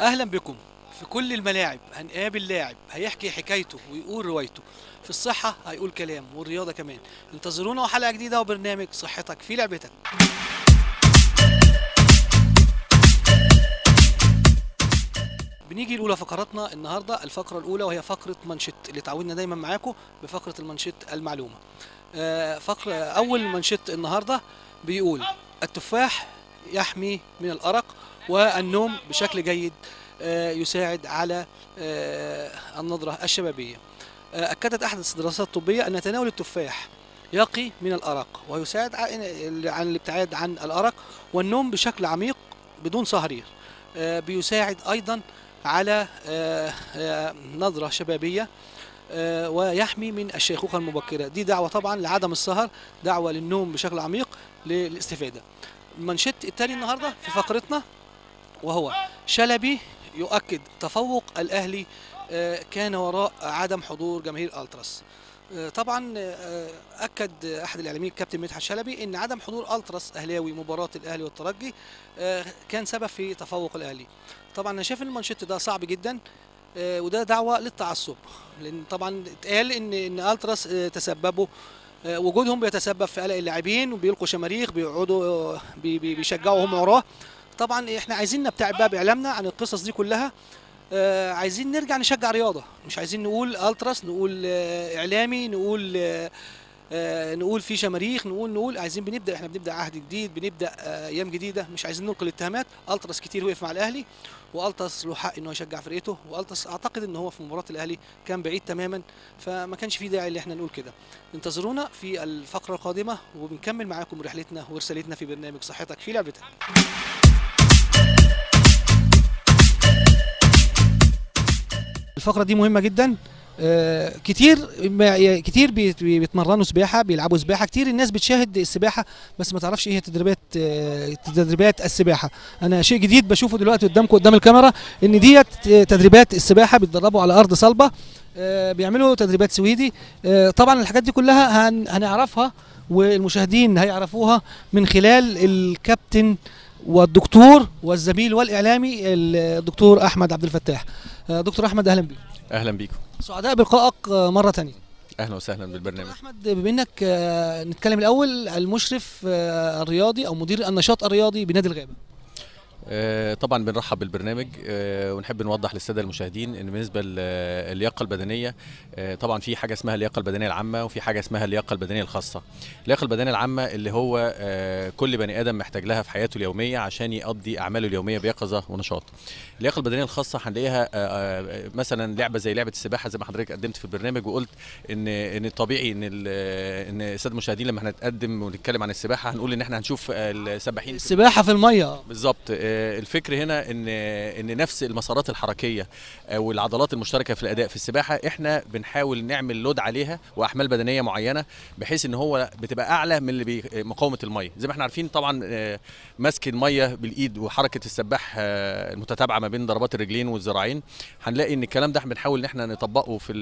أهلا بكم. في كل الملاعب هنقابل لاعب هيحكي حكايته ويقول روايته. في الصحة هيقول كلام والرياضة كمان. انتظرونا وحلقة جديدة وبرنامج صحتك في لعبتك. بنيجي الأولى فقراتنا النهاردة، الفقرة الأولى وهي فقرة منشط اللي تعودنا دايما معاكم بفقرة المنشط المعلومة. فقرة أول منشط النهاردة بيقول: التفاح يحمي من الأرق والنوم بشكل جيد، يساعد على النضرة الشبابية. أكدت أحدث الدراسات الطبية أن تناول التفاح يقي من الأرق ويساعد عن الابتعاد عن الأرق والنوم بشكل عميق بدون سهرير. بيساعد أيضا على نضرة شبابية، ويحمي من الشيخوخة المبكرة. دي دعوة طبعا لعدم السهر، دعوة للنوم بشكل عميق للاستفادة. المنشط التالي النهاردة في فقرتنا وهو: شلبي يؤكد تفوق الأهلي كان وراء عدم حضور جماهير التراس. طبعا اكد احد الاعلاميين كابتن مدحت شلبي ان عدم حضور التراس اهلاوي مباراه الاهلي والترجي كان سبب في تفوق الاهلي. طبعا انا شايف المانشيت ده صعب جدا، وده دعوه للتعصب، لان طبعا اتقال ان التراس تسببوا، وجودهم بيتسبب في قلق اللاعبين وبيلقوا شماريخ، بيقعدوا بيشجعوا هم وراه. طبعا احنا عايزين نبتعد بقى باعلامنا عن القصص دي كلها. عايزين نرجع نشجع رياضه، مش عايزين نقول التراس، نقول اعلامي، نقول في شماريخ، نقول عايزين احنا بنبدا عهد جديد، بنبدا ايام جديده، مش عايزين نلقي الاتهامات. التراس كتير وقف مع الاهلي، والتراس له حق انه يشجع فرقته، والتراس اعتقد ان هو في مباراه الاهلي كان بعيد تماما، فما كانش في داعي ان احنا نقول كده. انتظرونا في الفقره القادمه وبنكمل معاكم رحلتنا ورسالتنا في برنامج صحتك في لعبتك. الفقرة دي مهمة جدا. كتير بيتمرنوا سباحة، بيلعبوا سباحة كتير. الناس بتشاهد السباحة بس ما تعرفش ايه هي تدريبات السباحة. انا شيء جديد بشوفه دلوقتي قدامكم قدام الكاميرا، ان ديت تدريبات السباحة. بيتدربوا على ارض صلبة، بيعملوا تدريبات سويدي. طبعا الحاجات دي كلها هنعرفها والمشاهدين هيعرفوها من خلال الكابتن والدكتور والزميل والاعلامي الدكتور احمد عبد الفتاح. دكتور احمد، اهلا بيك. اهلا بيكم، سعداء بلقائك مره ثانيه. اهلا وسهلا بالبرنامج. دكتور احمد، بما انك نتكلم الاول المشرف الرياضي او مدير النشاط الرياضي بنادي الغابه. طبعا بنرحب بالبرنامج، ونحب نوضح للساده المشاهدين ان بالنسبه للياقه البدنيه طبعا في حاجه اسمها اللياقه البدنيه العامه وفي حاجه اسمها اللياقه البدنيه الخاصه. اللياقه البدنيه العامه اللي هو كل بني ادم محتاج لها في حياته اليوميه عشان يقضي اعماله اليوميه بيقظه ونشاط. اللياقه البدنيه الخاصه هنلاقيها مثلا لعبه زي لعبه السباحه، زي ما حضرتك قدمت في البرنامج وقلت ان الطبيعي ان الساده المشاهدين لما هنتقدم ونتكلم عن السباحه هنقول ان احنا هنشوف السباحين السباحه في الميه بالظبط. الفكر هنا ان نفس المسارات الحركيه والعضلات المشتركه في الاداء في السباحه احنا بنحاول نعمل لود عليها واحمال بدنيه معينه بحيث ان هو بتبقى اعلى من اللي مقاومه الميه. زي ما احنا عارفين طبعا مسك الميه بالايد وحركه السباح المتتابعه ما بين ضربات الرجلين والذراعين، هنلاقي ان الكلام ده بنحاول ان احنا نطبقه في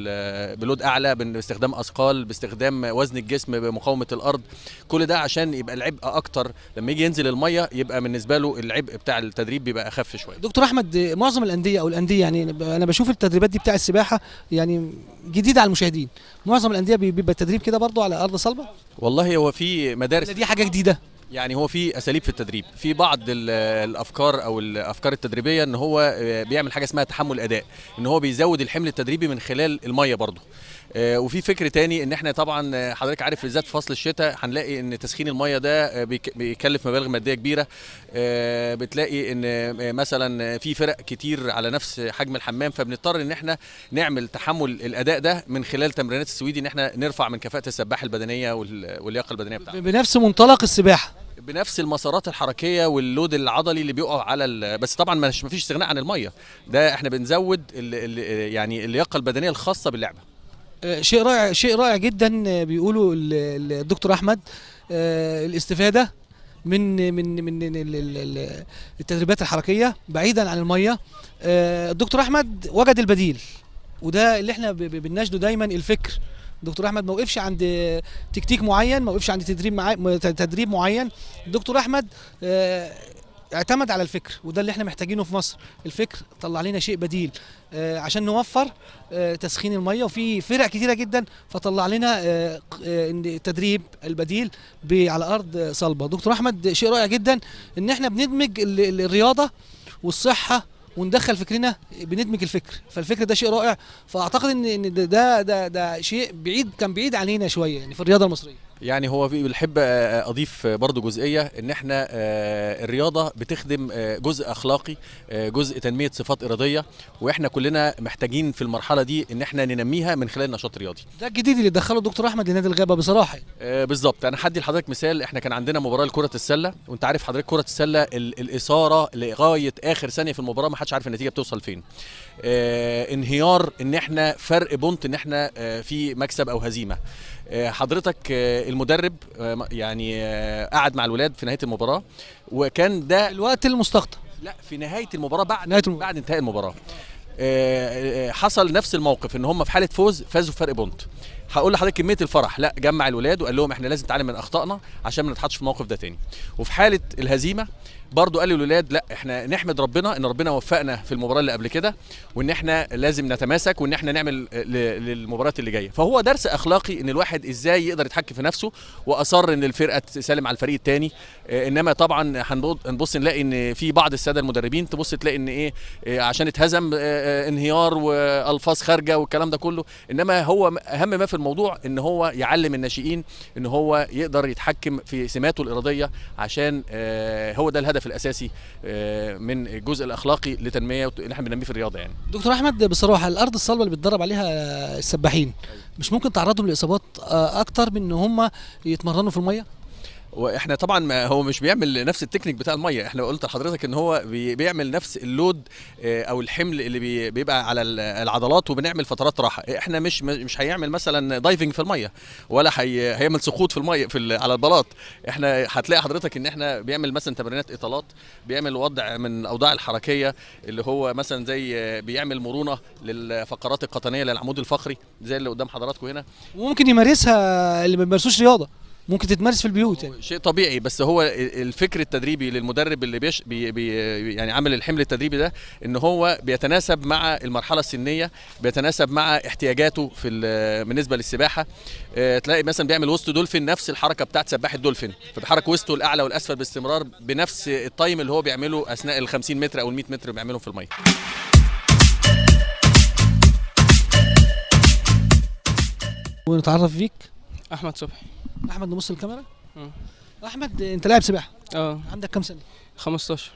بلود اعلى باستخدام اثقال، باستخدام وزن الجسم، بمقاومه الارض. كل ده عشان يبقى العبء اكتر لما يجي ينزل الميه، يبقى بالنسبه له العبء بتاع التدريب بيبقى اخف شويه. دكتور احمد، معظم الانديه يعني انا بشوف التدريبات دي بتاع السباحه يعني جديده على المشاهدين. معظم الانديه بيبقى التدريب كده برضو على ارض صلبه. والله هو في مدارس، دي حاجه جديده يعني هو في اساليب في التدريب، في بعض الافكار او الافكار التدريبيه ان هو بيعمل حاجه اسمها تحمل اداء، ان هو بيزود الحمل التدريبي من خلال الميه برضه. وفي فكر تاني ان احنا طبعا حضرتك عارف بالذات في فصل الشتاء هنلاقي ان تسخين الميه ده بيكلف مبالغ ماديه كبيره. بتلاقي ان مثلا في فرق كتير على نفس حجم الحمام، فبنضطر ان احنا نعمل تحمل الاداء ده من خلال تمرينات السويدي، ان احنا نرفع من كفاءه السباح البدنيه واللياقه البدنيه بتاعته بنفس منطلق السباحه، بنفس المسارات الحركيه واللود العضلي اللي بيقع على بس طبعا ما فيش استغناء عن الميه. ده احنا بنزود يعني اللياقه البدنيه الخاصه باللعبه. شيء رائع، شيء رائع جدا. بيقولوا الدكتور احمد الاستفاده من التدريبات الحركيه بعيدا عن الميه. الدكتور احمد وجد البديل، وده اللي احنا بنناشده دايما. الفكر دكتور احمد ما وقفش عند تكتيك معين، ما وقفش عند تدريب معين. دكتور احمد اعتمد على الفكر، وده اللي احنا محتاجينه في مصر. الفكر طلع لنا شيء بديل عشان نوفر تسخين الميه، وفي فرق كتيره جدا فطلع لنا إن التدريب البديل على ارض صلبه. دكتور احمد، شيء رائع جدا ان احنا بندمج الرياضه والصحه وندخل فكرنا، بندمج الفكر، فالفكر ده شيء رائع. فاعتقد ان ده شيء كان بعيد علينا شويه يعني في الرياضه المصريه. يعني هو بنحب اضيف برضو جزئيه ان احنا الرياضه بتخدم جزء اخلاقي، جزء تنميه صفات اراديه، واحنا كلنا محتاجين في المرحله دي ان احنا ننميها من خلال نشاط رياضي. ده الجديد اللي دخله الدكتور احمد لنادي الغابه بصراحه. بالظبط. انا هدي لحضرتك مثال. احنا كان عندنا مباراه لكره السله، وانت عارف حضرتك كره السله الاثاره لغايه اخر ثانيه في المباراه، ما حدش عارف النتيجه بتوصل فين. انهيار ان احنا فرق بونت، ان احنا في مكسب او هزيمه. حضرتك المدرب يعني قعد مع الولاد في نهايه المباراه، وكان ده الوقت المستقطع. لا، في نهايه المباراه، بعد انتهاء المباراه حصل نفس الموقف، ان هم في حاله فازوا بفرق بونت. هقول لحضرتك كميه الفرح، لا، جمع الولاد وقال لهم احنا لازم نتعلم من اخطائنا عشان ما نتحطش في الموقف ده تاني. وفي حاله الهزيمه برضو قال للولاد لا، احنا نحمد ربنا ان ربنا وفقنا في المباراه اللي قبل كده، وان احنا لازم نتماسك، وان احنا نعمل للمباريات اللي جايه. فهو درس اخلاقي ان الواحد ازاي يقدر يتحكم في نفسه، واصر ان الفرقه تسلم على الفريق الثاني. انما طبعا هنبص نلاقي ان في بعض الساده المدربين تبص تلاقي ان ايه عشان اتهزم انهيار والفاظ خارجه والكلام ده كله. انما هو اهم ما في الموضوع ان هو يعلم الناشئين ان هو يقدر يتحكم في سماته الاراديه، عشان هو ده الهدف الاساسي من الجزء الاخلاقي لتنميه اللي احنا بننميه في الرياضه. يعني دكتور احمد، بصراحه الارض الصلبه اللي بيتدرب عليها السباحين مش ممكن تعرضهم لاصابات اكتر من ان هم يتمرنوا في الميه؟ واحنا طبعا هو مش بيعمل نفس التكنيك بتاع الميه. احنا قلت لحضرتك ان هو بيعمل نفس اللود او الحمل اللي بيبقى على العضلات، وبنعمل فترات راحه. احنا مش هيعمل مثلا دايفنج في الميه، ولا هيعمل سقوط في الميه على البلاط. احنا هتلاقي حضرتك ان احنا بيعمل مثلا تمرينات اطالات، بيعمل وضع من الاوضاع الحركيه اللي هو مثلا زي بيعمل مرونه للفقرات القطنيه للعمود الفقري زي اللي قدام حضراتكم هنا. وممكن يمارسها اللي ما بيمارسوش رياضه، ممكن تتمارس في البيوت يعني. شيء طبيعي، بس هو الفكر التدريبي للمدرب اللي يعني عامل الحمل التدريبي ده، ان هو بيتناسب مع المرحله السنيه، بيتناسب مع احتياجاته بالنسبه للسباحه. تلاقي مثلا بيعمل وسط دولفين نفس الحركه بتاعت سباح الدولفين، فبيحرك وسطه الاعلى والاسفل باستمرار بنفس التايم اللي هو بيعمله اثناء ال 50 متر او ال 100 متر اللي بيعملهم في الميه. ونتعرف بيك. احمد صبحي. احمد، نبص الكاميرا. احمد، انت لاعب سباحه؟ عندك كام سنه؟ 15.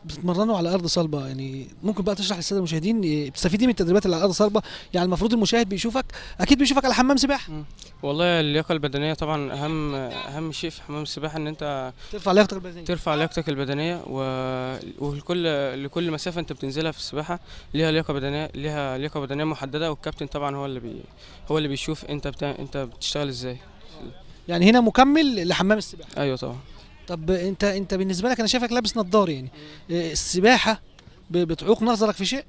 بتتمرنوا على ارض صلبه، يعني ممكن بقى تشرح للساده المشاهدين بتستفيدي من التدريبات اللي على ارض صلبه؟ يعني المفروض المشاهد بيشوفك، اكيد بيشوفك على حمام سباحه. والله اللياقه البدنيه طبعا اهم شيء في حمام السباحه، ان انت ترفع لياقتك البدنيه، لكل مسافه انت بتنزلها في السباحه ليها لياقه بدنيه محدده، والكابتن طبعا هو اللي بيشوف انت بتشتغل ازاي. يعني هنا مكمل لحمام السباحه؟ ايوه طبعا. طب انت بالنسبه لك، انا شايفك لابس نظار، يعني السباحه بتعوق نظرك في شيء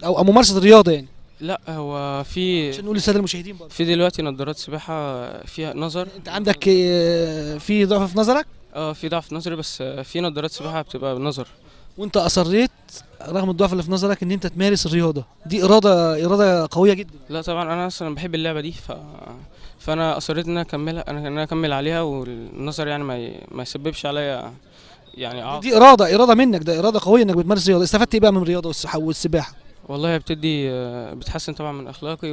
او ممارسه الرياضه يعني؟ لا، هو في عشان نقول للساده المشاهدين برضه، في دلوقتي نظارات سباحه فيها نظر. انت عندك في ضعف في نظرك؟ في ضعف نظري، بس في نظارات سباحه بتبقى بنظر. وانت اصريت رغم الضعف اللي في نظرك ان انت تمارس الرياضه دي، اراده قويه جدا. لا طبعا، انا اصلا بحب اللعبه دي، فانا اصريت ان انا اكمل عليها، والنظر يعني ما يسببش عليا يعني دي اراده منك، ده اراده قويه انك بتمارس رياضه. استفدت ايه بقى من الرياضه والسباحه؟ والله بتحسن طبعا من اخلاقي،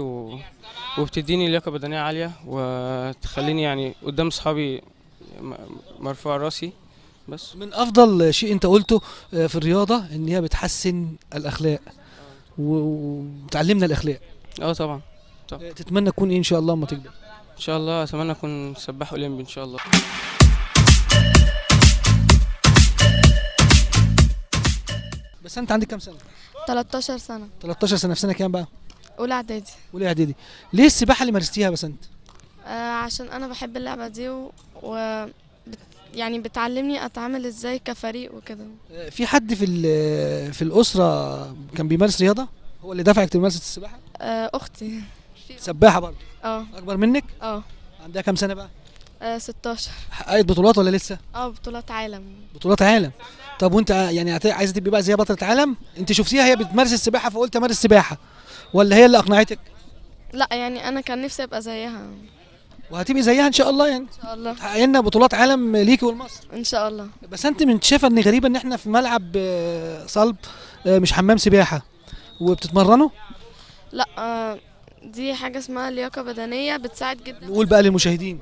وبتديني لياقه بدنيه عاليه، وتخليني يعني قدام اصحابي مرفوع راسي. بس من افضل شيء انت قلته في الرياضه ان هي بتحسن الاخلاق وتعلمنا الاخلاق. طبعا. تتمنى تكون ايه ان شاء الله لما تكبر؟ ان شاء الله اتمنى اكون سباح اولمبي ان شاء الله. بس انت عندك كام سنه؟ 13 سنه. 13 سنه، في سنه كام بقى؟ اولى اعدادي. اولى اعدادي. ليه السباحه اللي مارستيها بس انت؟ عشان انا بحب اللعبه دي يعني بتعلمني اتعامل ازاي كفريق وكده. في حد في الاسره كان بيمارس رياضه؟ هو اللي دفعك لممارسه السباحه؟ اختي سباحه برضه؟ اه. اكبر منك؟ اه. عندها كام سنه بقى؟ 16. حققت بطولات ولا لسه؟ بطولات عالم. بطولات عالم. طب وانت يعني عايزه تبقي بقى زي بطلة عالم؟ انت شفتيها هي بتمارس السباحه فقلت امارس سباحه، ولا هي اللي اقنعتك؟ لا يعني انا كان نفسي ابقى زيها. وهتبقي زيها ان شاء الله يعني؟ ان شاء الله. تحققي لنا بطولات عالم ليكي ولمصر. ان شاء الله. بس انت من شايفه ان غريبه ان احنا في ملعب صلب، مش حمام سباحه، وبتتمرنوا؟ لا دي حاجه اسمها لياقه بدنيه بتساعد جدا. نقول بقى للمشاهدين.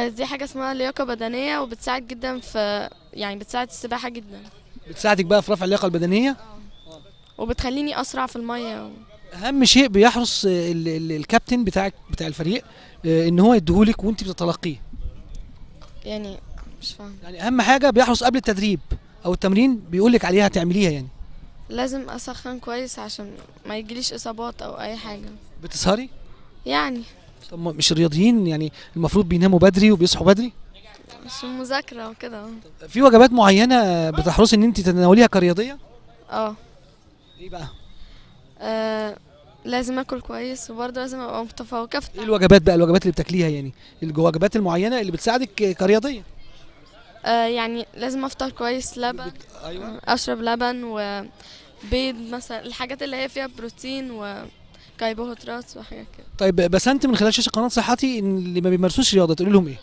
دي حاجه اسمها لياقه بدنيه وبتساعد جدا في، يعني بتساعد السباحه جدا. بتساعدك بقى في رفع اللياقه البدنيه. وبتخليني اسرع في الميه. اهم شيء بيحرص الكابتن بتاع الفريق ان هو يديهولك وانت بتتلقيه. يعني مش فاهم. يعني اهم حاجه بيحرص قبل التدريب او التمرين بيقولك عليها تعمليها يعني. لازم اسخن كويس عشان ما يجيليش اصابات او اي حاجه. بتسهري؟ يعني طب مش الرياضيين يعني المفروض بيناموا بدري وبيصحوا بدري؟ عشان مذاكره وكده. في وجبات معينه بتحرصي ان انت تتناوليها كرياضيه؟ اه ايه بقى؟ لازم اكل كويس وبرضه لازم ابقى متفوقه في ايه الوجبات بقى، الوجبات اللي بتاكليها يعني الوجبات المعينه اللي بتساعدك كرياضيه؟ يعني لازم افطر كويس، لبن. ايوه. اشرب لبن وبيض مثلا، الحاجات اللي هي فيها بروتين وكربوهيدرات وحاجات كده. طيب بس انت من خلال شاشه قناه صحتي ان اللي ما بيمارسوش رياضه تقولي لهم ايه؟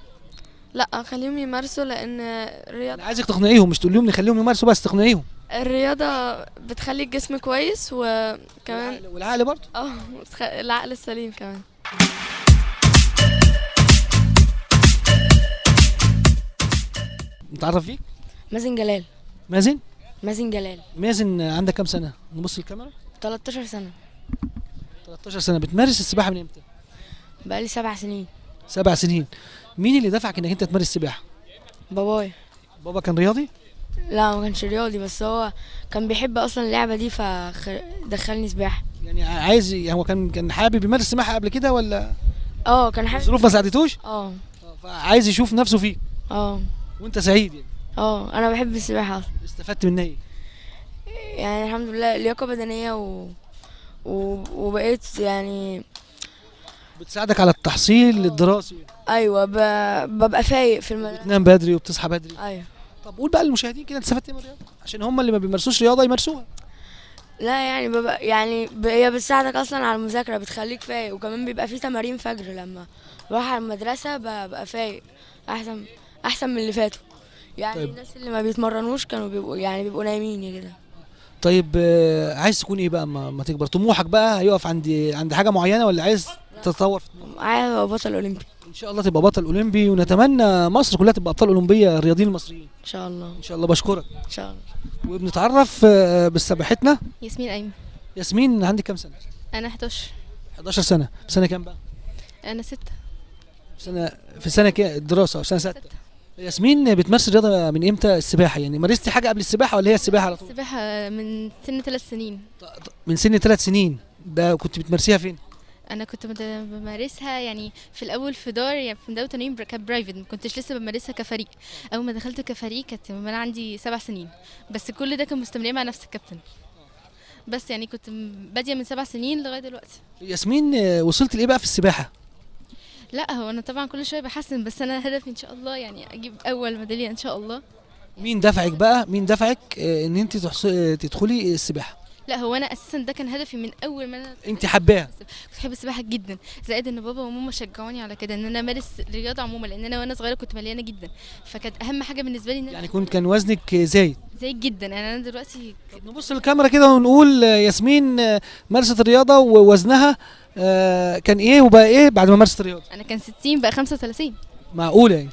لا خليهم يمارسوا لان الرياضه، انا عايزك تقنعيهم، مش تقول لهم نخليهم يمارسوا بس تقنعيهم. الرياضه بتخلي الجسم كويس وكمان والعقل برضه. العقل السليم كمان. نتعرف فيك؟ مازن جلال. مازن؟ مازن جلال. مازن عندك كام سنه؟ نبص الكاميرا. 13 سنة. 13 سنه. بتمارس السباحه من امتى؟ بقالي 7 سنين. 7 سنين. مين اللي دفعك انك انت تمارس السباحه؟ بابايا. بابا كان رياضي؟ لا ما كانش رياضي، بس هو كان بيحب اصلا اللعبة دي فدخلني سباحة. يعني عايز هو كان حابب يمارس السباحه قبل كده ولا كان حابب. الظروف ما ساعدتوش؟ اه فعايز يشوف نفسه فيه. اه وانت سعيد يعني؟ انا بحب السباحة اصلا. استفدت منها ايه؟ يعني الحمد لله لياقة بدنية وبقيت يعني. بتساعدك على التحصيل الدراسي؟ ايوه ببقى فايق في بتنام بدري وبتصحى بدري؟ ايوه. طب قول بقى للمشاهدين كده انت استفدت ايه من الرياضه عشان هم اللي ما بيمارسوش رياضه يمارسوها. لا يعني ببقى يعني هي بتساعدك اصلا على المذاكرة، بتخليك فايق، وكمان بيبقى في تمارين فجر لما بروح على المدرسة ببقى فايق احسن من اللي فاتوا. يعني طيب. الناس اللي ما بيتمرنوش كانوا بيبقوا نايمين كده. طيب عايز تكون ايه بقى ما تكبر؟ طموحك بقى هيقف عند حاجه معينه ولا عايز تتطور؟ عايز ابقى بطل اولمبي ان شاء الله تبقى بطل اولمبي، ونتمنى مصر كلها تبقى ابطال اولمبيه الرياضيين المصريين ان شاء الله. ان شاء الله. بشكرك. ان شاء الله. وبنتعرف بسباحتنا. ياسمين أيمن. ياسمين عندك كام سنه؟ أنا 11. 11 سنه. في سنه كام بقى؟ أنا 6. في سنه الدراسه في سنه 6. ياسمين بتمارس الرياضه من امتى السباحه؟ يعني مارستي حاجه قبل السباحه ولا هي السباحه على طول؟ السباحة من سن 3 سنين. من سن 3 سنين. ده كنت بتمارسيها فين؟ أنا كنت بمارسها يعني في الأول في دار، يعني في مدرسة تمرين كانت برايفت، ما كنتش لسه بمارسها كفريق. أول ما دخلت كفريق كانت وأنا عندي 7 سنين، بس كل ده كان مستمر مع نفس الكابتن. بس يعني كنت بادية من 7 سنين لغاية دلوقتي. ياسمين وصلت لإيه بقى في السباحة؟ لا هو أنا طبعا كل شوية بحسن، بس أنا هدفي إن شاء الله يعني أجيب أول ميدالية إن شاء الله. مين دفعك بقى؟ مين دفعك إن أنت تدخلي السباحة؟ لا هو انا اساسا ده كان هدفي من اول ما انا انت حباها؟ كنت بحب السباحه جدا، زائد ان بابا وماما شجعوني على كده ان انا امارس الرياضه عموما، لان انا وانا صغيره كنت مليانه جدا، فكانت اهم حاجه بالنسبه لي ان يعني كان وزنك زايد جدا. يعني انا دلوقتي نبص للكاميرا كده ونقول ياسمين مارست الرياضه ووزنها كان ايه وبقى ايه بعد ما مارست الرياضه؟ انا كان 60 بقى 35. معقوله يعني؟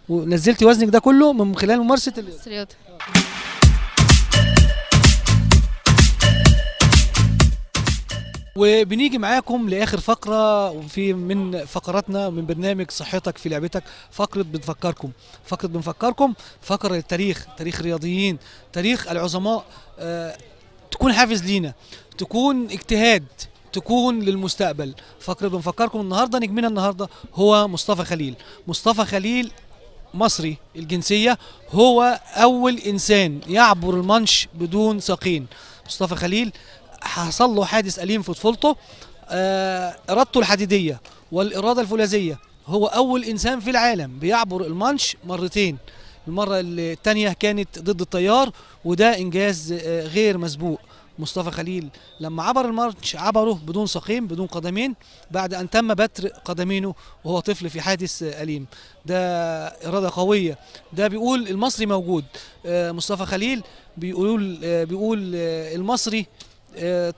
ونزلتي وزنك ده كله من خلال ممارسه الرياضه. وبنيجي معاكم لاخر فقره من فقراتنا من برنامج صحتك في لعبتك، فقره بنفكركم فقره التاريخ، تاريخ الرياضيين، تاريخ العظماء، تكون حافز لينا، تكون اجتهاد، تكون للمستقبل. فقره بنفكركم النهارده نجمنا النهارده هو مصطفى خليل مصري الجنسيه، هو اول انسان يعبر المانش بدون ساقين. مصطفى خليل حصل له حادث أليم في طفولته، إرادته الحديدية والإرادة الفولاذية هو أول إنسان في العالم بيعبر المانش مرتين. المرة الثانية كانت ضد التيار، وده إنجاز غير مسبوق. مصطفى خليل لما عبر المانش عبره بدون ساقين بدون قدمين بعد أن تم بتر قدمينه وهو طفل في حادث أليم. ده إرادة قوية. ده بيقول المصري موجود. مصطفى خليل بيقول المصري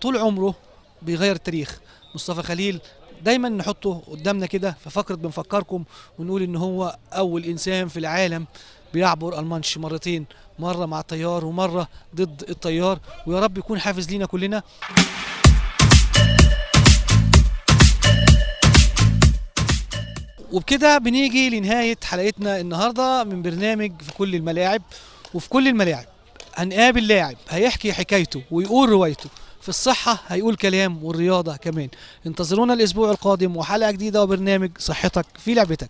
طول عمره بيغير التاريخ. مصطفى خليل دايما نحطه قدامنا كده في فقرة بنفكركم ونقول ان هو اول انسان في العالم بيعبر المانش مرتين، مرة مع التيار ومرة ضد التيار، ويا رب يكون حافز لينا كلنا. وبكده بنيجي لنهاية حلقتنا النهاردة من برنامج في كل الملاعب. وفي كل الملاعب هنقابل لاعب هيحكي حكايته ويقول روايته، في الصحة هيقول كلام والرياضة كمان. انتظرونا الأسبوع القادم وحلقة جديدة وبرنامج صحتك في لعبتك.